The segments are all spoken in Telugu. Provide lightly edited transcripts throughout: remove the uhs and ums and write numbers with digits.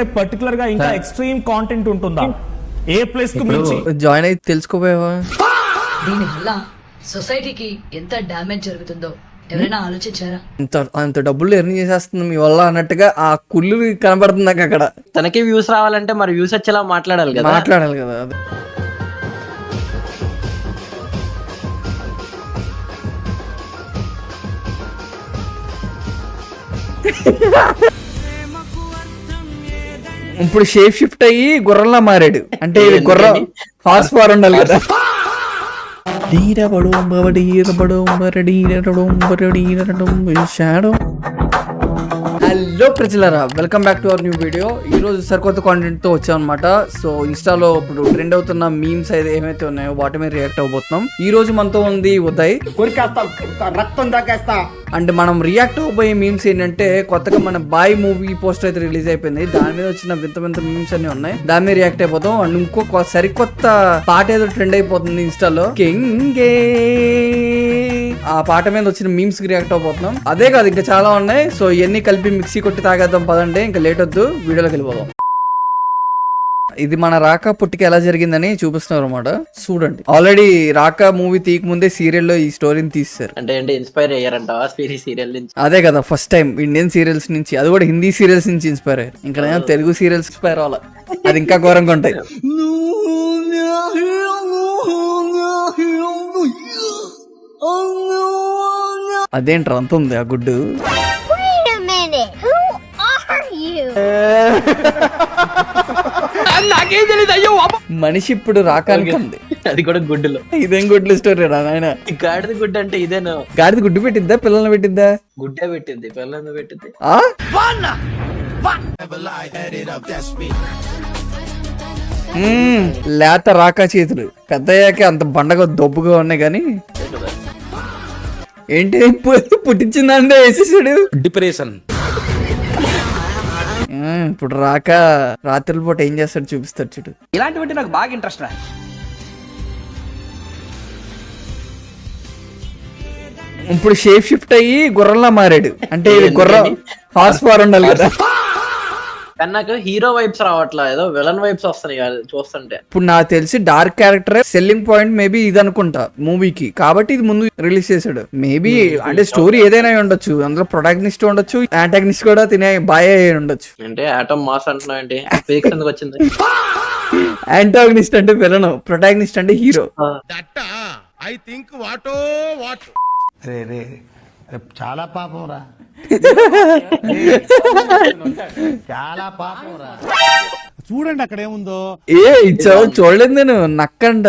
అంటే పర్టికులర్ గా ఇంకా ఎక్స్ట్రీమ్ కాంటెంట్ ఉంటుందా? ఏ ప్లేస్ కు మించి జాయిన్ అయితే తెలుసుకోపోయావా? దీని వల్ల సొసైటీకి ఎంత డ్యామేజ్ జరుగుతుందో ఎవరైనా ఆలోచించారా? అంత డబ్బులు ఎర్న్ చేసేస్తుంది మీ వల్ల అన్నట్టుగా ఆ కుళ్ళు కనబడుతుంది నాకు అక్కడ. తనకి వ్యూస్ రావాలంటే మరి వ్యూస్ వచ్చేలా మాట్లాడాలి కదా. అది ఇప్పుడు షేప్ షిఫ్ట్ అయ్యి గుర్రంలా మారాడు. అంటే ఇది గుర్రం హార్స్ పవర్ ఉండాలి కదా. హలో ప్రజలారా, welcome back to our new video. ఈ రోజు సరికొత్త కాంటెంట్ తో వచ్చాం అనమాట. సో ఇన్స్టాలో ఇప్పుడు ట్రెండ్ అవుతున్న మీమ్స్ అయితే ఏమైతే ఉన్నాయో వాటి మీద రియాక్ట్ అవబోతున్నాం. ఈ రోజు మనతో ఉంది ఉదయ్. అండ్ మనం రియాక్ట్ అవబోయే మీమ్స్ ఏంటంటే, కొత్తగా మన బాయ్ మూవీ పోస్టర్ అయితే రిలీజ్ అయిపోయింది. దాని మీద వచ్చిన వింత వింత మీమ్స్ అన్ని ఉన్నాయి. దాని మీద రియాక్ట్ అయిపోతాం. అండ్ ఇంకో సరికొత్త పాట ఏదో ట్రెండ్ అయిపోతుంది ఇన్స్టాలో, కింగే. ఆ పాట మీద వచ్చిన మీమ్స్ కి రియాక్ట్ అవబోతున్నాం. అదే కాదు, ఇంకా చాలా ఉన్నాయి. సో ఇవన్నీ కలిపి మిక్సీ కొట్టి తాగేద్దాం పదండి. ఇంకా లేట్ వద్దు, వీడియోలోకి వెళ్ళిపోదాం. ఇది మన రాకా పుట్టిక ఎలా జరిగిందని చూపిస్తున్నారు అనమాట. చూడండి, ఆల్రెడీ రాకా మూవీ తీయక ముందే సీరియల్లో ఈ స్టోరీని తీస్తారు. అంటే ఇన్స్పైర్ అయ్యారంట సీరియల్ నుంచి. అదే కదా, ఫస్ట్ టైం ఇండియన్ సీరియల్స్ నుంచి, అది కూడా హిందీ సీరియల్స్ నుంచి ఇన్స్పైర్ అయ్యారు. ఇంకా నేను తెలుగు సీరియల్స్ ఇన్స్పైర్ అవ్వాలి, అది ఇంకా ఘోరంగా ఉంటాయి. అదేంట్రా అంత ఉంది ఆ గుడ్డు. మనిషి ఇప్పుడు రాకానికి ఉంది, అది కూడా గుడ్డులో. ఇదేం గుడ్లు స్టోరీ రా నాయన. గాడిద గుడ్డు అంటే ఇదేనా? గాడిద గుడ్డు పెట్టిద్దా, పిల్లల్ని పెట్టిద్దా? గుడ్డే పెట్టింది, పిల్లల్ని పెట్టింది. లేత రాకా చేతులు పెద్దయ్యాక అంత బండగా దొబ్బుగా ఉన్నాయి. కానీ ఏంటి పుట్టించిందంటే వేసేసాడు. డిప్రెషన్. ఇప్పుడు రాక రాత్రుల పూట ఏం చేస్తాడు చూపిస్తాడు చూడు. ఇలాంటివంటే నాకు బాగా ఇంట్రెస్ట్ రా. ఇప్పుడు షేప్ షిఫ్ట్ అయ్యి గుర్రంలా మారాడు. అంటే ఇది గుర్రం హార్స్ పవర్ ఉండాలి కదా. కానీ నాకు హీరో వైబ్స్ రావట్లా, ఏదో విలన్ వైబ్స్ వస్తున్నాయి చూస్తుంటే. ఇప్పుడు నాకు తెలిసి dark character selling point maybe ఇది అనుకుంటా మూవీకి, కాబట్టి ఇది ముందు రిలీజ్ చేశాడు. మేబీ అంటే స్టోరీ ఏదైనా ఉండొచ్చు, అందులో ప్రొటాగనిస్ట్ ఉండొచ్చు, యాంటాగనిస్ట్ కూడా తినే బాయ్ అయ్యి ఉండొచ్చు. అంటే ఆటమ్ మాస్ అంటున్నావు ఏంటి? ఫిజిక్స్ ఎందుకు వచ్చింది? యాంటాగనిస్ట్ అంటే విలన్, ప్రొటాగనిస్ట్ అంటే హీరో. చాలా పాపం రా, చాలా పాపం రా. చూడండి అక్కడ ఏముందో. ఇచ్చావు చూడలేదు నేను. నక్కంట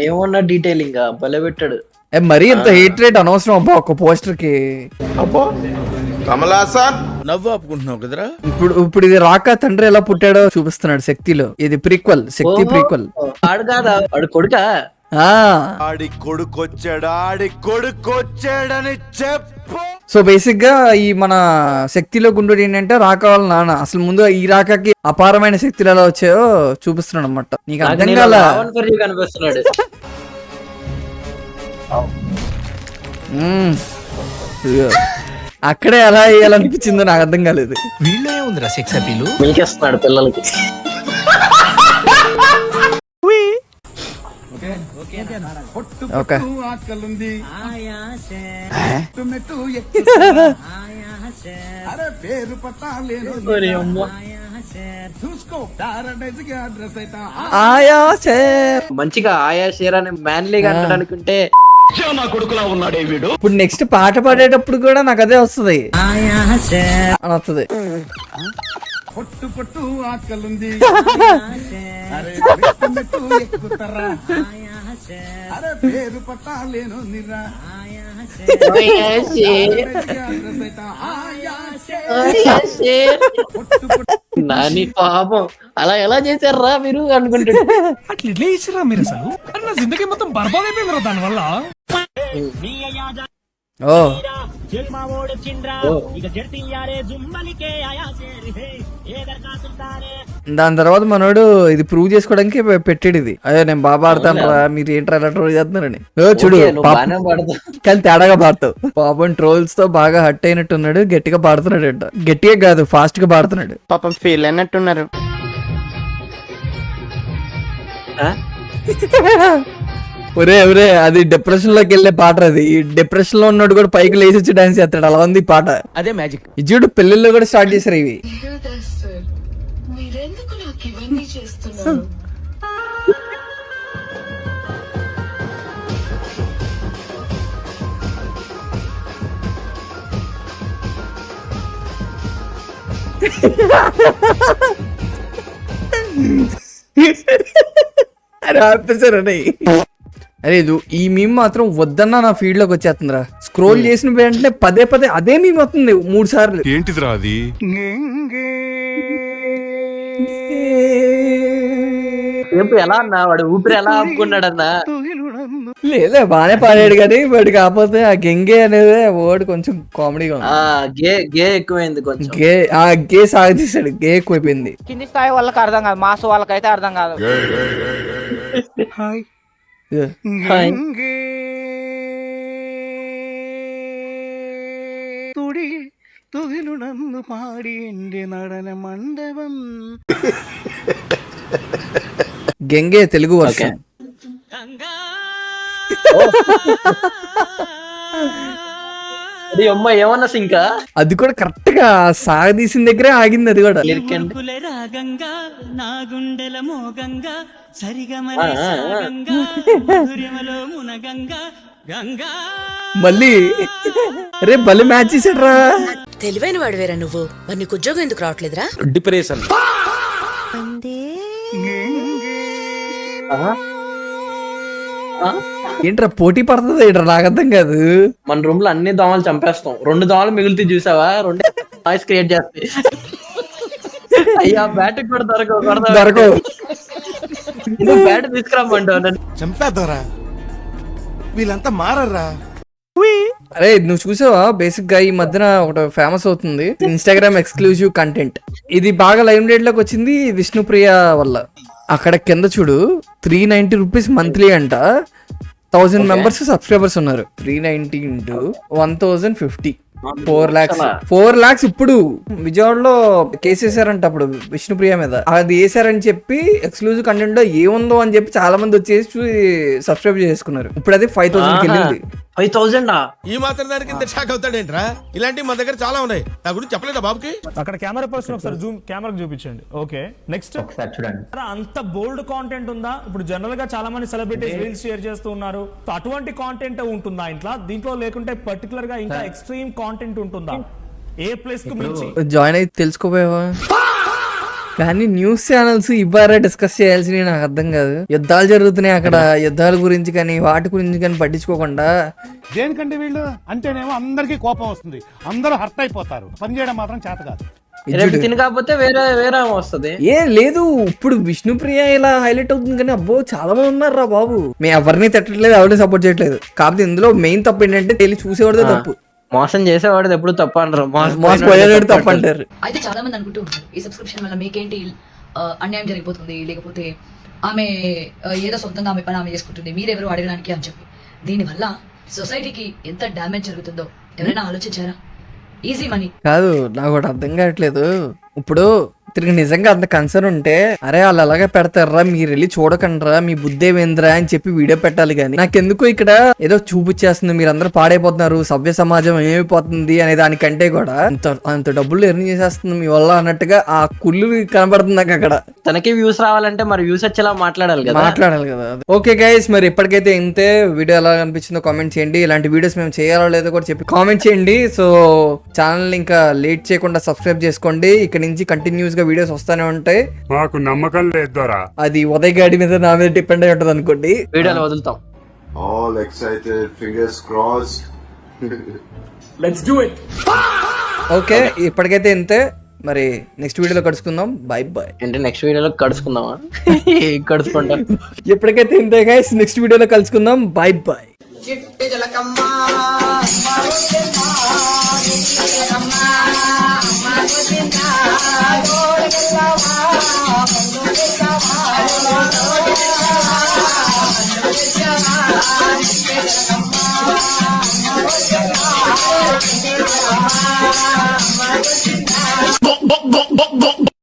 ఏమన్నా డీటెయిలింగ్ భలే పెట్టాడు. మరీ ఇంత హేట్ రేట్ అనవసరం అబ్బా ఒక పోస్టర్ కి. నవ్వు ఆపుకుంటున్నావు కదరా. ఇప్పుడు ఇది రాకా తండ్రి ఎలా పుట్టాడో చూపిస్తున్నాడు శక్తిలో. ఇది ప్రీక్వెల్, శక్తి ప్రీక్వెల్. ఆడు కాదా, ఆడు కొడుకా? ఆడి కొడుకొచ్చాడని చెప్పు. సో బేసిక్ గా ఈ మన శక్తిలో గుండు ఏంటంటే రాకా వాళ్ళ నాన్న. అసలు ముందు ఈ రాకాకి అపారమైన శక్తులు ఎలా వచ్చాయో చూపిస్తున్నాడు అనమాట. నీకు అర్థం కాల కనిపిస్తున్నాడు. అక్కడే ఎలా వేయాలనిపించిందో నాకు అర్థం కాలేదు. వీళ్ళే ఉందిరా సెక్స్ అపీలు. మిల్కేస్తున్నాడు పిల్లలకి. ఓకే, మంచిగా ఆయా షేర్ అని మ్యాన్లీగా అంటాడనుకుంటే ఇప్పుడు నెక్స్ట్ పాట పాడేటప్పుడు కూడా నాకు అదే వస్తుంది అని వస్తుంది. పొట్టు పొట్టు ఆకలుంది, అరే పేరు పట్టాలేను నిరా. నాని పాపం అలా ఎలా చేశారా మీరు అనుకుంటాడు. అట్లా ఇట్లా చేసారా మీరు? అసలు నా జిందగీ మొత్తం బర్బాద్ అయిపోయింది దాని వల్ల. ఓ దాని తర్వాత మనోడు ఇది ప్రూవ్ చేసుకోవడానికి పెట్టాడు ఇది. అయ్యో నేను బాగా ఆడతాను రా, మీరు ఏంట్రా ఎలా ట్రోల్ చేస్తున్నారని. చూడు బాగానే పాడతావు. కానీ తేడాగా పాడతావు. పాపం ట్రోల్స్ తో బాగా హట్ అయినట్టున్నాడు, గట్టిగా పాడుతున్నాడు అంట. గట్టిగా కాదు, ఫాస్ట్ గా పాడుతున్నాడు. పాపం ఫీల్ అయినట్టున్నారు. ఒరే ఒరే, అది డిప్రెషన్ లోకి వెళ్ళే పాట. అది ఈ డిప్రెషన్ లో ఉన్నాడు కూడా పైకి లేచి వచ్చి డాన్స్ చేస్తాడు, అలా ఉంది ఈ పాట. అదే మ్యాజిక్. ఇది చూడు పెళ్లిళ్ళు కూడా స్టార్ట్ చేశారు ఇవి. మీరెందుకు నాకు ఇవన్నీ చేస్తున్నారు? అరే ఆపేశారు అరే. అరే ఈ మీమ్ మాత్రం వద్దన్నా నా ఫీడ్ లోకి వచ్చేస్తుందిరా. స్క్రోల్ చేసిన వెంటనే పదే పదే అదే మీమ్ వస్తుంది 3 సార్లు. ఏంటిదిరా అది? ఎలా అన్నా వాడు ఊపిరి ఎలా ఆపుకున్నాడు అన్నా? లేదా బానే పాడాడు కానీ వాడు కాకపోతే ఆ గెంగే అనేది వర్డ్ కొంచెం కామెడీగా ఉంది. గే ఎక్కువైంది కొంచెం. గే సాగదీశాడు, గే ఎక్కువైపోయింది. కింది స్థాయి వాళ్ళకి అర్థం కాదు, మాస్ వాళ్ళకైతే అర్థం కాదు. తుగిలు నన్ను పాడి నడన మండపం. గెంగే తెలుగు వర్షన్. అమ్మ ఏమన్నా ఇంకా అది కూడా కరెక్ట్ గా సాగదీసిన దగ్గరే ఆగింది. అది కూడా మళ్ళీ రే భలే మ్యాచ్ చేసాడు రా. తెలివైన వాడు వేరా నువ్వు, మరి నీకు ఉద్యోగం ఎందుకు రావట్లేదురా? డిప్రెషన్. ఏంట్రా పోటీ పడుతుంది ఏంట్రా, నాకు అర్థం కాదు. మన రూమ్ లో అన్ని దోమలు చంపేస్తాం, 2 దోమలు మిగులుతీ చూసావా? 2 నాయిస్ క్రియేట్ చేస్తాయి. అయ్యా బ్యాట్ కూడా దొరకవు. బ్యాట్ తీసుకురామంటావు. చంపేద్దారా, వీళ్ళంతా మారరా. అరే నువ్వు చూసావా, బేసిక్ గా ఈ మధ్యన ఒకటి ఫేమస్ అవుతుంది, ఇన్స్టాగ్రామ్ ఎక్స్క్లూజివ్ కంటెంట్. ఇది బాగా లైమ్ లైట్ లోకి వచ్చింది విష్ణుప్రియ వల్ల. అక్కడ కింద చూడు 390 రూపీస్ మంత్లీ అంట. 1000 మెంబర్స్ సబ్స్క్రైబర్స్ ఉన్నారు. 390 into 1050, 4 lakhs. ఇప్పుడు విజయవాడలో కేసు వేసారంట అప్పుడు విష్ణుప్రియ మీద. అది వేసారని చెప్పి ఎక్స్క్లూజివ్ కంటెంట్ లో ఏముందో అని చెప్పి చాలా మంది వచ్చేసి చూసి సబ్స్క్రైబ్ చేసుకున్నారు. ఇప్పుడు అది 5000 కి వెళ్ళింది. 5000 ఈ మాత్రం దానికి ఇంత షాక్ అవుతాడేంట్రా? ఇలాంటివి మన దగ్గర చాలా ఉన్నాయి. నా గురించి చెప్పలేదా బాబుకి? అక్కడ కెమెరా పర్సన్ ఒకసారి జూమ్ కెమెరాకి చూపించండి. ఓకే నెక్స్ట్ చూడండి. అంత బోల్డ్ కాంటెంట్ ఉందా? ఇప్పుడు జనరల్ గా చాలా మంది సెలబ్రిటీస్ రీల్స్ షేర్ చేస్తూ ఉన్నారు. అటువంటి కాంటెంట్ ఉంటుందా దీంట్లో లేకుంటే పర్టికులర్ గా ఇంకా ఎక్స్ట్రీమ్ కాంటెంట్ ఉంటుందా? ఏ ప్లేస్ కు మించి జాయిన్ అయితే తెలుసుకోపోయావా? కానీ న్యూస్ ఛానల్స్ ఇవ్వారా డిస్కస్ చేయాల్సి నాకు అర్థం కాదు. యుద్ధాలు జరుగుతున్నాయి అక్కడ, యుద్ధాల గురించి కానీ వాటి గురించి కానీ పట్టించుకోకుండా. దేనికంటే వీళ్ళు అంటేనేమో అందరికీ కోపం వస్తుంది, అందరూ హర్ట్ అయిపోతారు. పని చేయడం మాత్రం చేత కాదు. తిని కాకపోతే వేరే వస్తుంది. ఏం లేదు, ఇప్పుడు విష్ణుప్రియ ఇలా హైలైట్ అవుతుంది కానీ అబ్బో చాలా మంది ఉన్నారు రా బాబు. మేము ఎవరిని తిట్టట్లేదు, ఎవరిని సపోర్ట్ చేయట్లేదు. కాకపోతే ఇందులో మెయిన్ తప్పు ఏంటంటే తెలిసి చూసేవాడిదే తప్పు. మోసం చేసేవాడు ఎప్పుడు తప్పు అంటారు, మోసపోయేవాడు తప్పు అంటారు. అయితే చాలా మంది అనుకుంటూ ఉంటారు ఈ సబ్స్క్రిప్షన్ వల్ల మీకేంటి అన్యాయం జరిగిపోతుంది, లేకపోతే ఆమె ఏదో సొంతంగా ఆమె పని ఆమె చేసుకుంటుంది, మీరెవరు అడగడానికి అని చెప్పి. దీనివల్ల సొసైటీకి ఎంత డ్యామేజ్ జరుగుతుందో ఎవరైనా ఆలోచించారా? ఈజీ మనీ కాదు, నాకు ఒకటి అర్థం కావట్లేదు. ఇప్పుడు తిరిగి నిజంగా అంత కన్సర్న్ ఉంటే అరే వాళ్ళు అలాగే పెడతారా, మీరు వెళ్ళి చూడకండిరా, మీ బుద్ధి ఏమేంద్రా అని చెప్పి వీడియో పెట్టాలి. కానీ నాకెందుకు ఇక్కడ ఏదో చూపించేస్తుంది, మీరు అందరూ పాడైపోతున్నారు, సభ్య సమాజం ఏమైపోతుంది అనే దానికంటే కూడా అంత డబ్బులు ఎర్న్ చేసేస్తుంది మీ వల్ల అన్నట్టుగా ఆ కుళ్ళు కనబడుతుంది నాకు అక్కడ. తనకి వ్యూస్ రావాలంటే మరి వ్యూస్ వచ్చేలా మాట్లాడాలి కదా. ఓకే గైస్, మరి ఎప్పటికైతే ఇంతే. వీడియో ఎలా అనిపించిందో కామెంట్ చేయండి. ఇలాంటి వీడియోస్ మేము చేయాలో లేదో కూడా చెప్పి కామెంట్ చేయండి. సో ఛానల్ ఇంకా లేట్ చేయకుండా సబ్స్క్రైబ్ చేసుకోండి. ఇక్కడ నుంచి కంటిన్యూస్ గా వీడియోస్ వస్తానే ఉంటాయి. మాకు నమ్మకం లేదు, అది ఉదయ్ గాడి మీద నా మీద డిపెండ్ అయి ఉంటది అనుకోండి. వీడియోలు వదులుతాం. All excited, fingers crossed. Let's do it. Okay, ఇప్పటికైతే ఇంతే. మరి నెక్స్ట్ వీడియోలో కలుసుకుందాం. Bye bye. అంటే నెక్స్ట్ వీడియోలో కలుసుకుందామా? కలుసుకుంటాం. ఎప్పటికైతే ఇంతే గైస్, నెక్స్ట్ వీడియోలో కలుసుకుందాం. Bye bye. చిట్టి జలకమ్మ అమ్మ వచ్చిందా, చిట్టి జలకమ్మ అమ్మ వచ్చిందా, గోడకెళ్ళవా, పండుగెళ్ళవా, గోడకెళ్ళవా, పండుగెళ్ళవా, చిట్టి జలకమ్మ అమ్మ వచ్చిందా, చిట్టి జలకమ్మ అమ్మ వచ్చిందా.